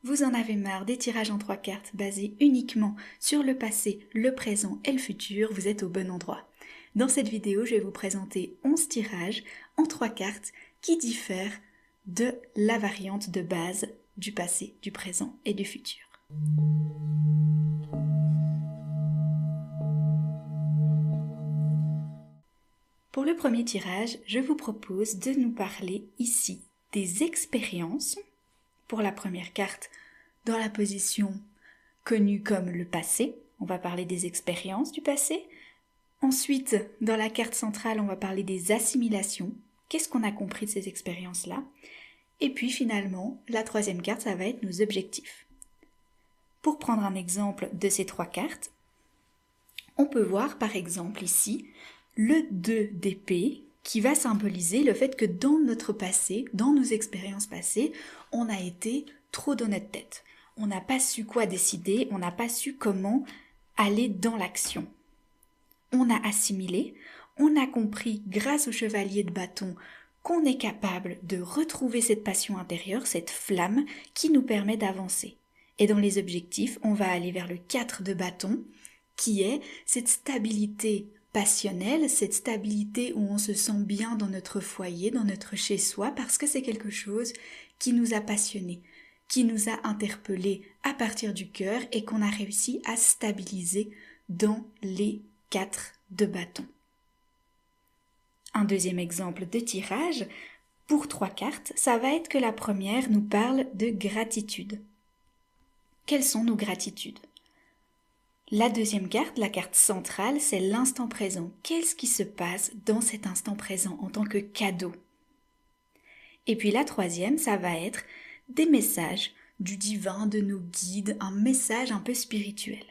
Vous en avez marre des tirages en 3 cartes basés uniquement sur le passé, le présent et le futur, vous êtes au bon endroit. Dans cette vidéo, je vais vous présenter 11 tirages en 3 cartes qui diffèrent de la variante de base du passé, du présent et du futur. Pour le premier tirage, je vous propose de nous parler ici des expériences. Pour la première carte, dans la position connue comme le passé, on va parler des expériences du passé. Ensuite, dans la carte centrale, on va parler des assimilations. Qu'est-ce qu'on a compris de ces expériences-là? Et puis finalement, la troisième carte, ça va être nos objectifs. Pour prendre un exemple de ces 3 cartes, on peut voir par exemple ici le 2 d'épée qui va symboliser le fait que dans notre passé, dans nos expériences passées, on a été trop dans notre tête. On n'a pas su quoi décider, on n'a pas su comment aller dans l'action. On a assimilé, on a compris grâce au chevalier de bâton qu'on est capable de retrouver cette passion intérieure, cette flamme qui nous permet d'avancer. Et dans les objectifs, on va aller vers le 4 de bâton, qui est cette stabilité passionnelle, cette stabilité où on se sent bien dans notre foyer, dans notre chez-soi, parce que c'est quelque chose qui nous a passionnés, qui nous a interpellés à partir du cœur et qu'on a réussi à stabiliser dans les 4 de bâton. Un deuxième exemple de tirage, pour 3 cartes, ça va être que la première nous parle de gratitude. Quelles sont nos gratitudes? La deuxième carte, la carte centrale, c'est l'instant présent. Qu'est-ce qui se passe dans cet instant présent en tant que cadeau? Et puis la troisième, ça va être des messages du divin, de nos guides, un message un peu spirituel.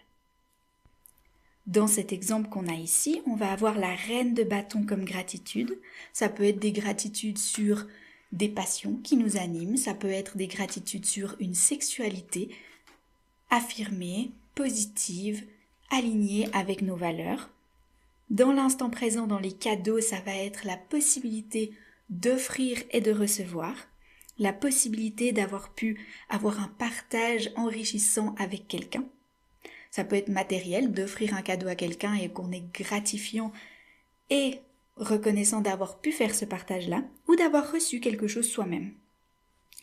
Dans cet exemple qu'on a ici, on va avoir la reine de bâton comme gratitude. Ça peut être des gratitudes sur des passions qui nous animent, ça peut être des gratitudes sur une sexualité affirmée, positive, alignée avec nos valeurs. Dans l'instant présent, dans les cadeaux, ça va être la possibilité d'offrir et de recevoir, la possibilité d'avoir pu avoir un partage enrichissant avec quelqu'un. Ça peut être matériel, d'offrir un cadeau à quelqu'un et qu'on est gratifiant et reconnaissant d'avoir pu faire ce partage-là, ou d'avoir reçu quelque chose soi-même.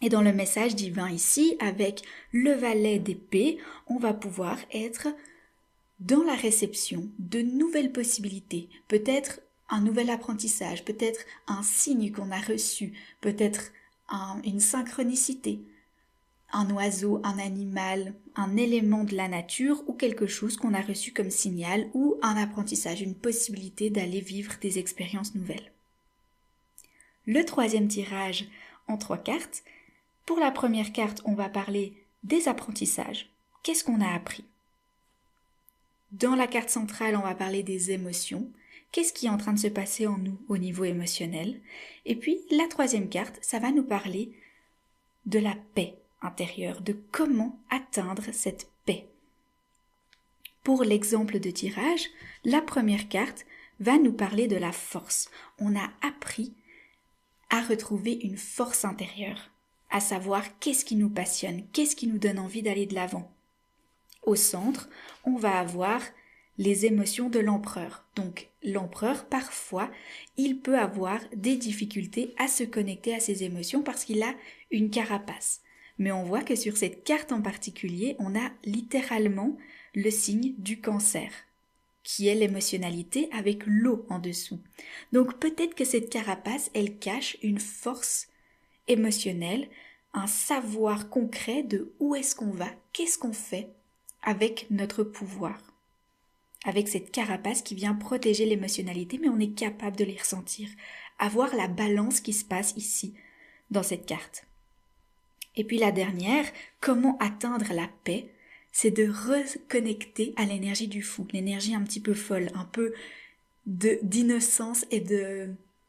Et dans le message divin ici, avec le valet d'épée, on va pouvoir être dans la réception de nouvelles possibilités, peut-être un nouvel apprentissage, peut-être un signe qu'on a reçu, peut-être une synchronicité, un oiseau, un animal, un élément de la nature ou quelque chose qu'on a reçu comme signal ou un apprentissage, une possibilité d'aller vivre des expériences nouvelles. Le troisième tirage en 3 cartes. Pour la première carte, on va parler des apprentissages. Qu'est-ce qu'on a appris? Dans la carte centrale, on va parler des émotions. Qu'est-ce qui est en train de se passer en nous au niveau émotionnel? Et puis, la troisième carte, ça va nous parler de la paix intérieure, de comment atteindre cette paix. Pour l'exemple de tirage, la première carte va nous parler de la force. On a appris à retrouver une force intérieure, à savoir qu'est-ce qui nous passionne, qu'est-ce qui nous donne envie d'aller de l'avant. Au centre, on va avoir les émotions de l'empereur. Donc l'empereur, parfois, il peut avoir des difficultés à se connecter à ses émotions parce qu'il a une carapace. Mais on voit que sur cette carte en particulier, on a littéralement le signe du cancer, qui est l'émotionnalité avec l'eau en dessous. Donc peut-être que cette carapace, elle cache une force émotionnelle, un savoir concret de où est-ce qu'on va, qu'est-ce qu'on fait avec notre pouvoir, avec cette carapace qui vient protéger l'émotionnalité, mais on est capable de les ressentir, avoir la balance qui se passe ici, dans cette carte. Et puis la dernière, comment atteindre la paix, c'est de reconnecter à l'énergie du fou, l'énergie un petit peu folle, un peu d'innocence et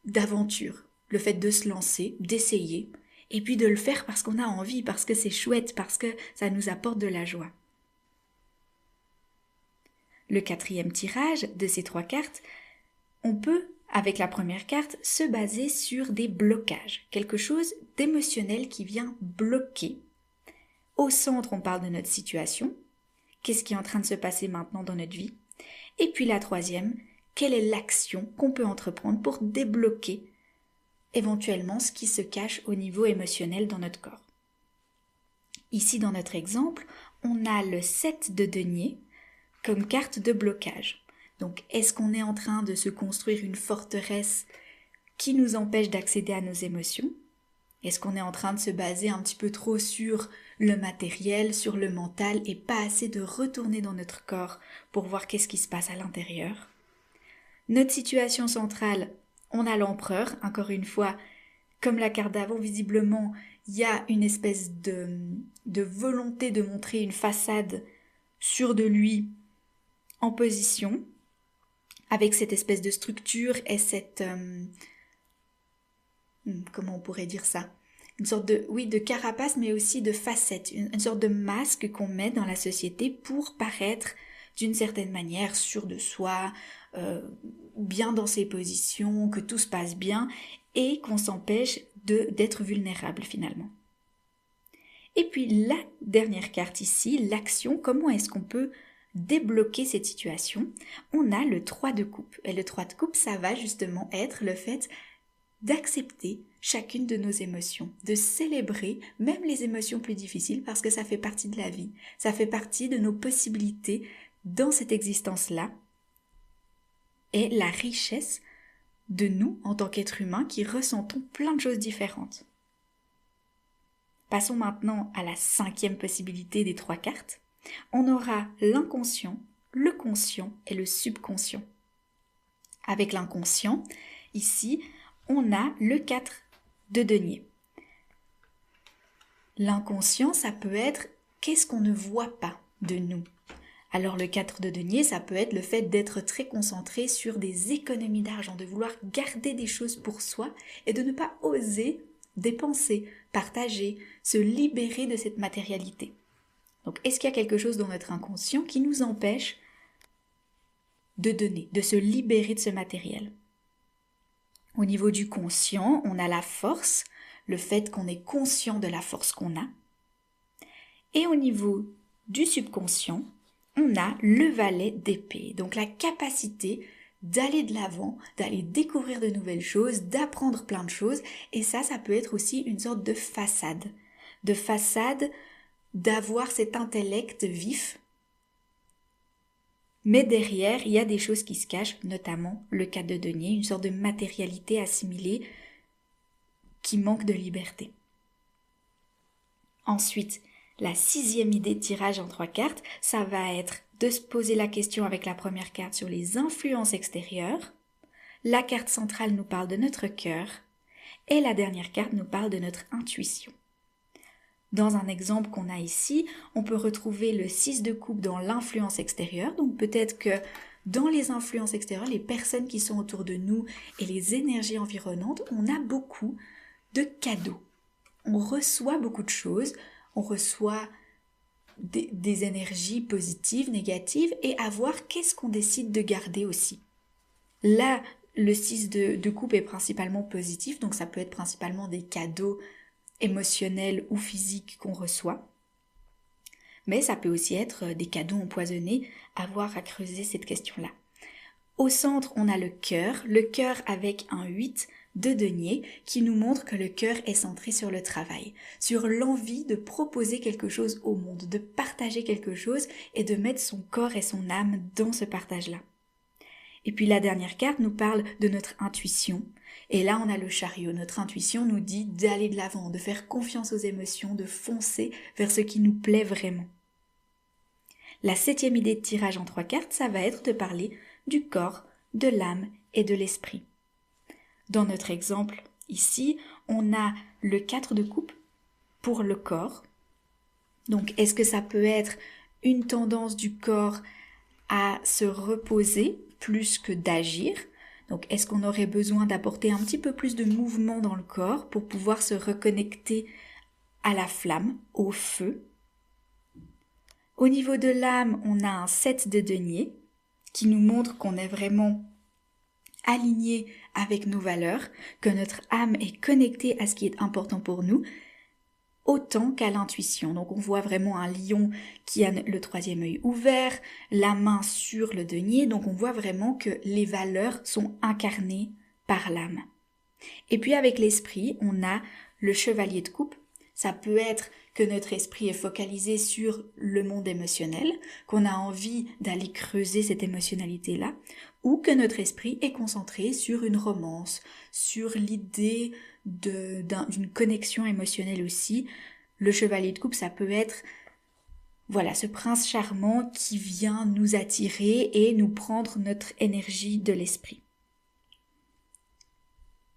d'aventure. Le fait de se lancer, d'essayer, et puis de le faire parce qu'on a envie, parce que c'est chouette, parce que ça nous apporte de la joie. Le quatrième tirage de ces 3 cartes, on peut, avec la première carte, se baser sur des blocages, quelque chose d'émotionnel qui vient bloquer Au centre, on parle de notre situation. Qu'est-ce qui est en train de se passer maintenant dans notre vie? Et puis la troisième, quelle est l'action qu'on peut entreprendre pour débloquer éventuellement ce qui se cache au niveau émotionnel dans notre corps? Ici, dans notre exemple, on a le 7 de denier comme carte de blocage. Donc, est-ce qu'on est en train de se construire une forteresse qui nous empêche d'accéder à nos émotions? Est-ce qu'on est en train de se baser un petit peu trop sur le matériel, sur le mental et pas assez de retourner dans notre corps pour voir qu'est-ce qui se passe à l'intérieur? Notre situation centrale, on a l'empereur, encore une fois, comme la carte d'avant, visiblement, il y a une espèce de volonté de montrer une façade sûre de lui en position, avec cette espèce de structure et cette... comment on pourrait dire ça? Une sorte de carapace, mais aussi de facette, une sorte de masque qu'on met dans la société pour paraître d'une certaine manière sûr de soi, bien dans ses positions, que tout se passe bien et qu'on s'empêche d'être vulnérable finalement. Et puis la dernière carte ici, l'action, comment est-ce qu'on peut débloquer cette situation? On a le 3 de coupe. Et le 3 de coupe, ça va justement être le fait d'accepter chacune de nos émotions, de célébrer même les émotions plus difficiles parce que ça fait partie de la vie, ça fait partie de nos possibilités dans cette existence-là et la richesse de nous en tant qu'êtres humains qui ressentons plein de choses différentes. Passons maintenant à la 5e possibilité des 3 cartes. On aura l'inconscient, le conscient et le subconscient. Avec l'inconscient, ici, on a le 4 de denier. L'inconscient, ça peut être qu'est-ce qu'on ne voit pas de nous. Alors le 4 de denier, ça peut être le fait d'être très concentré sur des économies d'argent, de vouloir garder des choses pour soi et de ne pas oser dépenser, partager, se libérer de cette matérialité. Donc est-ce qu'il y a quelque chose dans notre inconscient qui nous empêche de donner, de se libérer de ce matériel? Au niveau du conscient, on a la force, le fait qu'on est conscient de la force qu'on a. Et au niveau du subconscient, on a le valet d'épée, donc la capacité d'aller de l'avant, d'aller découvrir de nouvelles choses, d'apprendre plein de choses. Et ça peut être aussi une sorte de façade, d'avoir cet intellect vif. Mais derrière, il y a des choses qui se cachent, notamment le 4 de denier, une sorte de matérialité assimilée qui manque de liberté. Ensuite, la 6e idée de tirage en 3 cartes, ça va être de se poser la question avec la première carte sur les influences extérieures. La carte centrale nous parle de notre cœur et la dernière carte nous parle de notre intuition. Dans un exemple qu'on a ici, on peut retrouver le 6 de coupe dans l'influence extérieure. Donc peut-être que dans les influences extérieures, les personnes qui sont autour de nous et les énergies environnantes, on a beaucoup de cadeaux. On reçoit beaucoup de choses, on reçoit des énergies positives, négatives, et à voir qu'est-ce qu'on décide de garder aussi. Là, le 6 de coupe est principalement positif, donc ça peut être principalement des cadeaux émotionnels ou physiques qu'on reçoit. Mais ça peut aussi être des cadeaux empoisonnés, avoir à creuser cette question-là. Au centre, on a le cœur avec un 8 de denier qui nous montre que le cœur est centré sur le travail, sur l'envie de proposer quelque chose au monde, de partager quelque chose et de mettre son corps et son âme dans ce partage-là. Et puis la dernière carte nous parle de notre intuition. Et là, on a le chariot. Notre intuition nous dit d'aller de l'avant, de faire confiance aux émotions, de foncer vers ce qui nous plaît vraiment. La 7e idée de tirage en 3 cartes, ça va être de parler du corps, de l'âme et de l'esprit. Dans notre exemple, ici, on a le 4 de coupe pour le corps. Donc, est-ce que ça peut être une tendance du corps à se reposer plus que d'agir? Donc, est-ce qu'on aurait besoin d'apporter un petit peu plus de mouvement dans le corps pour pouvoir se reconnecter à la flamme, au feu? Au niveau de l'âme, on a un 7 de denier qui nous montre qu'on est vraiment aligné avec nos valeurs, que notre âme est connectée à ce qui est important pour nous. autant qu'à l'intuition. Donc on voit vraiment un lion qui a le troisième œil ouvert, la main sur le denier, donc on voit vraiment que les valeurs sont incarnées par l'âme. Et puis avec l'esprit, on a le chevalier de coupe. Ça peut être que notre esprit est focalisé sur le monde émotionnel, qu'on a envie d'aller creuser cette émotionnalité-là, ou que notre esprit est concentré sur une romance, sur l'idée d'une connexion émotionnelle aussi. Le chevalier de coupe, ça peut être ce prince charmant qui vient nous attirer et nous prendre notre énergie de l'esprit.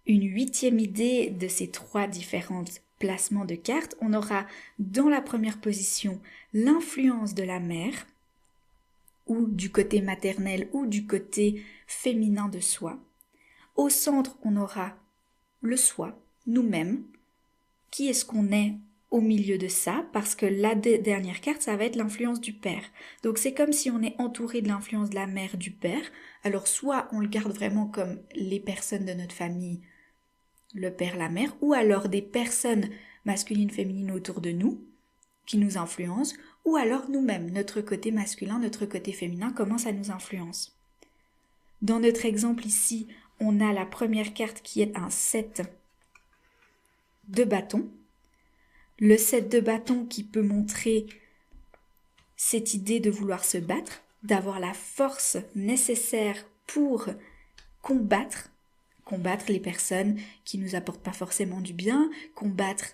Une 8e idée de ces 3 différents placements de cartes, on aura dans la première position l'influence de la mère, ou du côté maternel ou du côté féminin de soi. Au centre, on aura le soi, nous-mêmes. Qui est-ce qu'on est au milieu de ça? Parce que la dernière carte, ça va être l'influence du père. Donc c'est comme si on est entouré de l'influence de la mère, du père. Alors soit on le garde vraiment comme les personnes de notre famille, le père, la mère, ou alors des personnes masculines, féminines autour de nous qui nous influencent, ou alors nous-mêmes, notre côté masculin, notre côté féminin, comment ça nous influence. Dans notre exemple ici, on a la première carte qui est un 7 de bâton. Le 7 de bâton qui peut montrer cette idée de vouloir se battre, d'avoir la force nécessaire pour combattre les personnes qui nous apportent pas forcément du bien, combattre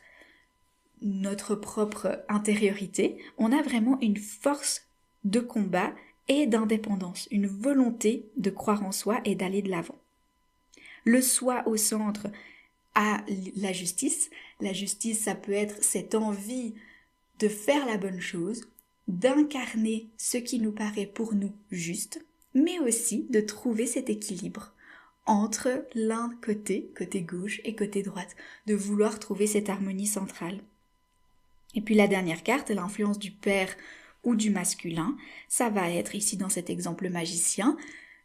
notre propre intériorité. On a vraiment une force de combat et d'indépendance, une volonté de croire en soi et d'aller de l'avant. Le soi au centre a la justice. La justice, ça peut être cette envie de faire la bonne chose, d'incarner ce qui nous paraît pour nous juste, mais aussi de trouver cet équilibre entre l'un côté gauche et côté droite, de vouloir trouver cette harmonie centrale. Et puis la dernière carte, l'influence du père ou du masculin, ça va être ici dans cet exemple magicien,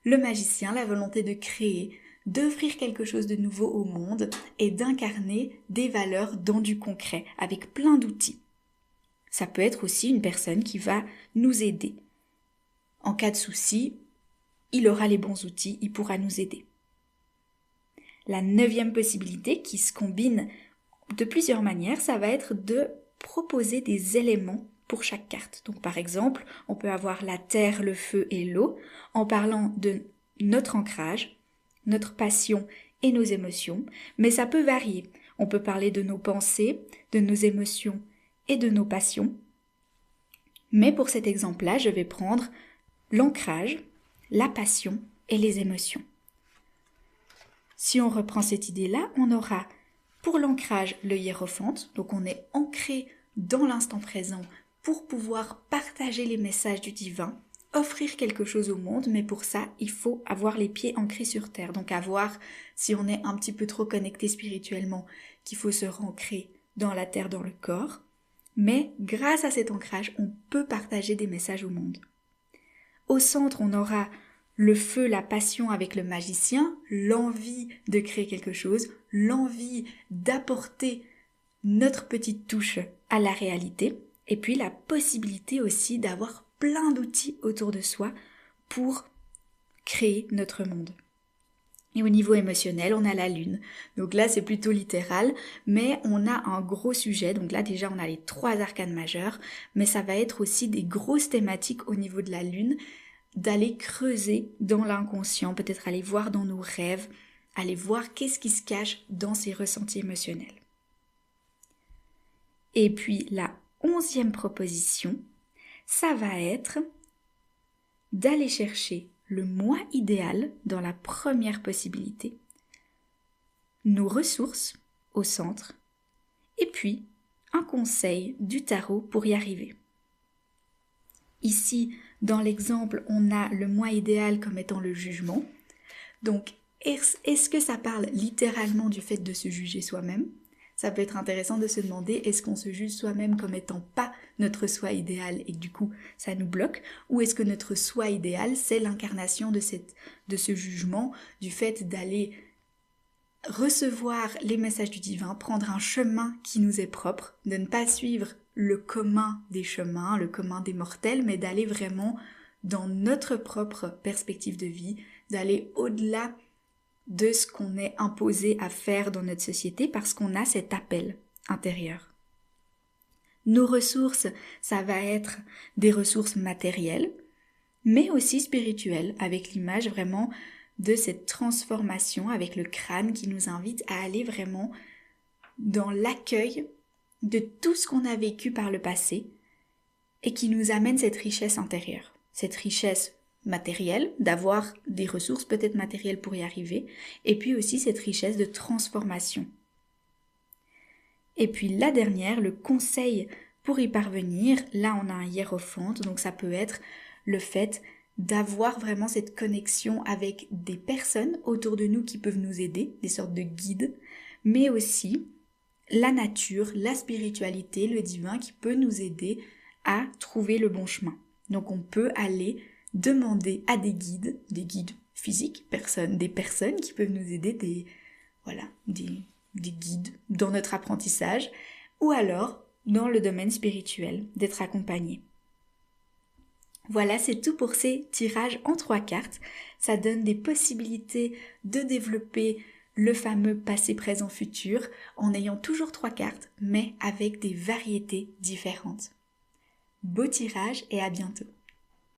le magicien, la volonté de créer, d'offrir quelque chose de nouveau au monde et d'incarner des valeurs dans du concret, avec plein d'outils. Ça peut être aussi une personne qui va nous aider. En cas de souci, il aura les bons outils, il pourra nous aider. La 9e possibilité qui se combine de plusieurs manières, ça va être de proposer des éléments pour chaque carte. Donc par exemple, on peut avoir la terre, le feu et l'eau en parlant de notre ancrage, notre passion et nos émotions, mais ça peut varier. On peut parler de nos pensées, de nos émotions et de nos passions. Mais pour cet exemple-là, je vais prendre l'ancrage, la passion et les émotions. Si on reprend cette idée-là, on aura pour l'ancrage le hiérophante, donc on est ancré dans l'instant présent pour pouvoir partager les messages du divin, offrir quelque chose au monde, mais pour ça, il faut avoir les pieds ancrés sur terre. Donc avoir, si on est un petit peu trop connecté spirituellement, qu'il faut se rancrer dans la terre, dans le corps. Mais grâce à cet ancrage, on peut partager des messages au monde. Au centre, on aura le feu, la passion avec le magicien, l'envie de créer quelque chose, l'envie d'apporter notre petite touche à la réalité, et puis la possibilité aussi d'avoir plein d'outils autour de soi pour créer notre monde. Et au niveau émotionnel, on a la lune. Donc là, c'est plutôt littéral, mais on a un gros sujet. Donc là, déjà, on a les 3 arcanes majeures, mais ça va être aussi des grosses thématiques au niveau de la lune, d'aller creuser dans l'inconscient, peut-être aller voir dans nos rêves, aller voir qu'est-ce qui se cache dans ces ressentis émotionnels. Et puis la 11e proposition, ça va être d'aller chercher le moi idéal dans la première possibilité, nos ressources au centre, et puis un conseil du tarot pour y arriver. Ici, dans l'exemple, on a le moi idéal comme étant le jugement. Donc, est-ce que ça parle littéralement du fait de se juger soi-même ? Ça peut être intéressant de se demander, est-ce qu'on se juge soi-même comme étant pas notre soi idéal et du coup ça nous bloque, ou est-ce que notre soi idéal c'est l'incarnation de ce jugement, du fait d'aller recevoir les messages du divin, prendre un chemin qui nous est propre, de ne pas suivre le commun des chemins, le commun des mortels, mais d'aller vraiment dans notre propre perspective de vie, d'aller au-delà de ce qu'on est imposé à faire dans notre société parce qu'on a cet appel intérieur. Nos ressources, ça va être des ressources matérielles, mais aussi spirituelles, avec l'image vraiment de cette transformation avec le crâne qui nous invite à aller vraiment dans l'accueil de tout ce qu'on a vécu par le passé et qui nous amène cette richesse intérieure, cette richesse matérielle, d'avoir des ressources peut-être matérielles pour y arriver, et puis aussi cette richesse de transformation. Et puis la dernière, le conseil pour y parvenir, là on a un hiérophante, donc ça peut être le fait d'avoir vraiment cette connexion avec des personnes autour de nous qui peuvent nous aider, des sortes de guides, mais aussi la nature, la spiritualité, le divin qui peut nous aider à trouver le bon chemin. Donc on peut aller demander à des guides physiques, des personnes qui peuvent nous aider, des guides dans notre apprentissage, ou alors dans le domaine spirituel, d'être accompagné. Voilà, c'est tout pour ces tirages en 3 cartes. Ça donne des possibilités de développer le fameux passé, présent, futur en ayant toujours 3 cartes, mais avec des variétés différentes. Beau tirage et à bientôt.